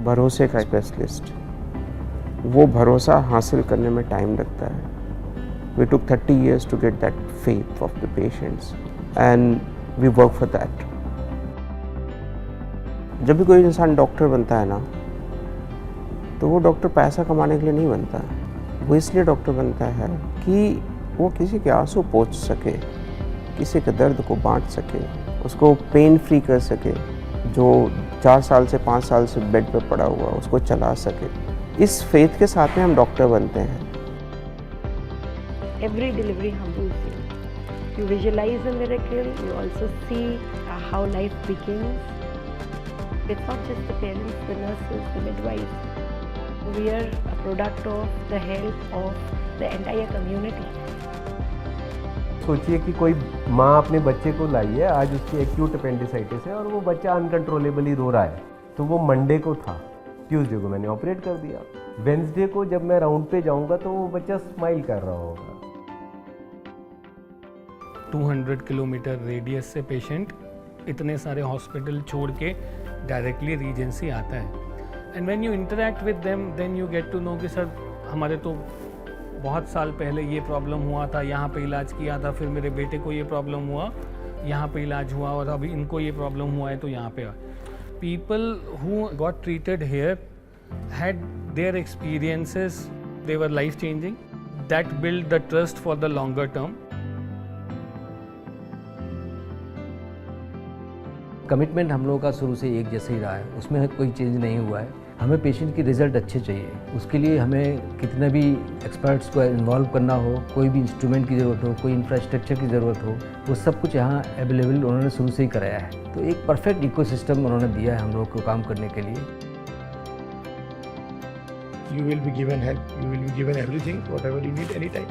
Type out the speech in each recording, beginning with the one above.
भरोसे का स्पेशलिस्ट, वो भरोसा हासिल करने में टाइम लगता है. We took 30 years to get that faith of the patients and we work for that. जब भी कोई इंसान डॉक्टर बनता है ना, तो वो डॉक्टर पैसा कमाने के लिए नहीं बनता है. वो इसलिए डॉक्टर बनता है कि वो किसी के आंसू पोंछ सके, किसी के दर्द को बांट सके, उसको पेन फ्री कर सके, जो 4 साल से 5 साल से बेड पे पड़ा हुआ उसको चला सके. इस फेथ के साथ में हम डॉक्टर बनते हैं. Every delivery humbles you. You visualize a miracle, you also see how life begins. It's not just the parents, the nurses, the midwives. We are a product of the help of the entire community. सोचिए कि कोई माँ अपने बच्चे को लाई है, आज उसकी एक्यूट अपेंडिसाइटिस है और वो बच्चा अनकंट्रोलेबली रो रहा है. तो वो मंडे को था, ट्यूसडे को मैंने ऑपरेट कर दिया. वेंसडे को जब मैं राउंड पे जाऊंगा तो वो बच्चा स्माइल कर रहा होगा. 200 किलोमीटर रेडियस से पेशेंट इतने सारे हॉस्पिटल छोड़ के डायरेक्टली रीजेंसी आता है. And when you interact with them then you get to know कि सर हमारे तो बहुत साल पहले ये प्रॉब्लम हुआ था, यहाँ पे इलाज किया था, फिर मेरे बेटे को ये प्रॉब्लम हुआ, यहाँ पे इलाज हुआ, और अभी इनको ये प्रॉब्लम हुआ है तो यहाँ पे. People who got treated here had their experiences, they were life changing. That build the trust for the longer term. Commitment हम लोगों का शुरू से एक जैसे ही रहा है, उसमें कोई चेंज नहीं हुआ है. हमें पेशेंट की रिज़ल्ट अच्छे चाहिए, उसके लिए हमें कितने भी एक्सपर्ट्स को इन्वॉल्व करना हो, कोई भी इंस्ट्रूमेंट की ज़रूरत हो, कोई इंफ्रास्ट्रक्चर की ज़रूरत हो, वो सब कुछ यहाँ अवेलेबल उन्होंने शुरू से ही कराया है. तो एक परफेक्ट इकोसिस्टम उन्होंने दिया है हम लोग को काम करने के लिए. You will be given help, you will be given everything, whatever you need anytime.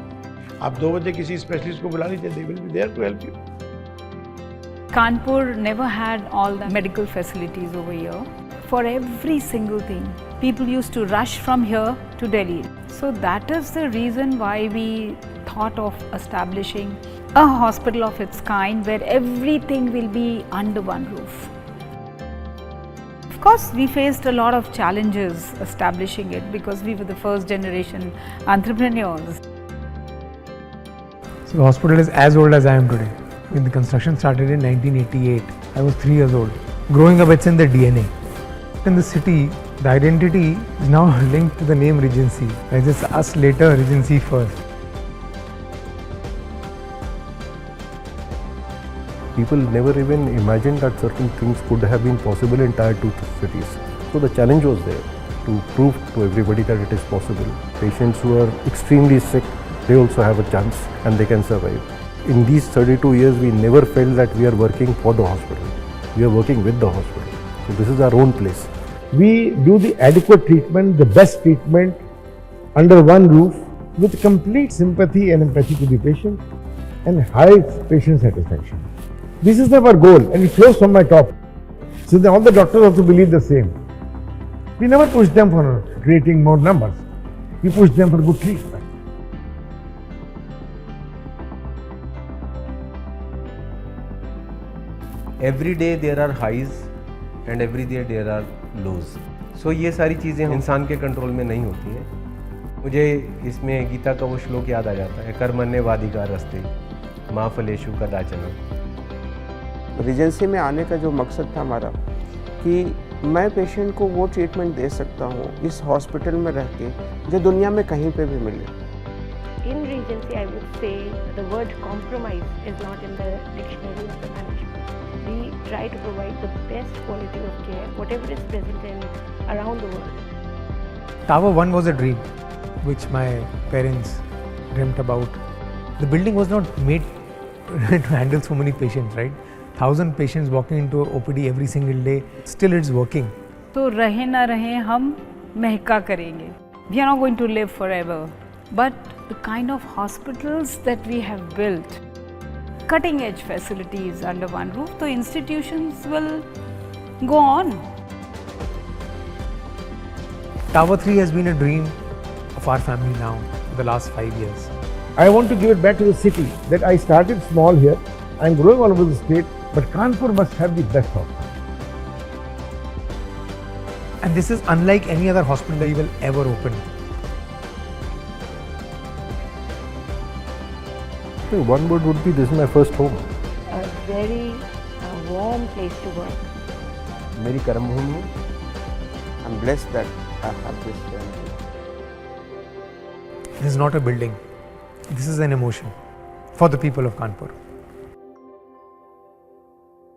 आप 2 बजे किसी स्पेशलिस्ट को बुला लीजिए, they will be there to help you. Kanpur never had all the medical facilities over here. For every single thing, people used to rush from here to Delhi. So that is the reason why we thought of establishing a hospital of its kind where everything will be under one roof. Of course, we faced a lot of challenges establishing it because we were the first generation entrepreneurs. So the hospital is as old as I am today. When the construction started in 1988, I was 3 years old. Growing up, it's in the DNA. In the city, the identity is now linked to the name Regency. It's just us later, Regency first. People never even imagined that certain things could have been possible in tier 2 cities. So the challenge was there to prove to everybody that it is possible. Patients who are extremely sick, they also have a chance and they can survive. In these 32 years, we never felt that we are working for the hospital. We are working with the hospital. So this is our own place. We do the adequate treatment, the best treatment under one roof with complete sympathy and empathy to the patient and high patient satisfaction. This is our goal and it flows from my top. So all the doctors also believe the same. We never push them for creating more numbers. We push them for good treatment. Every day there are highs and every day there are lows. So ये सारी चीज़ें इंसान के control में नहीं होती हैं. मुझे इसमें गीता का वो श्लोक याद आ जाता है, कर्मण्येवाधिकारस्ते मा फलेषु कदाचन. रीजेंसी में आने का जो मकसद था हमारा कि मैं पेशेंट को वो ट्रीटमेंट दे सकता हूँ इस हॉस्पिटल में रह के जो दुनिया में कहीं पे भी मिले. In Regency, I would say the word compromise is not in the dictionary of the management. We try to provide the best quality of care, whatever is present around the world. Tower 1 was a dream which my parents dreamt about. The building was not made to handle so many patients, right? 1,000 patients walking into OPD every single day. Still it's working. तो रहे ना रहे हम महका करेंगे. We are not going to live forever. But the kind of hospitals that we have built, cutting edge facilities under one roof, so institutions will go on. Tower 3 has been a dream of our family now for the last 5 years. I want to give it back to the city that I started small here. I am growing all over the state, but Kanpur must have the best hospital. And this is unlike any other hospital we will ever open. One word would be, this is my first home. A very warm place to work. मेरी कर्मभूमि है। I'm blessed that I have this family. This is not a building. This is an emotion for the people of Kanpur.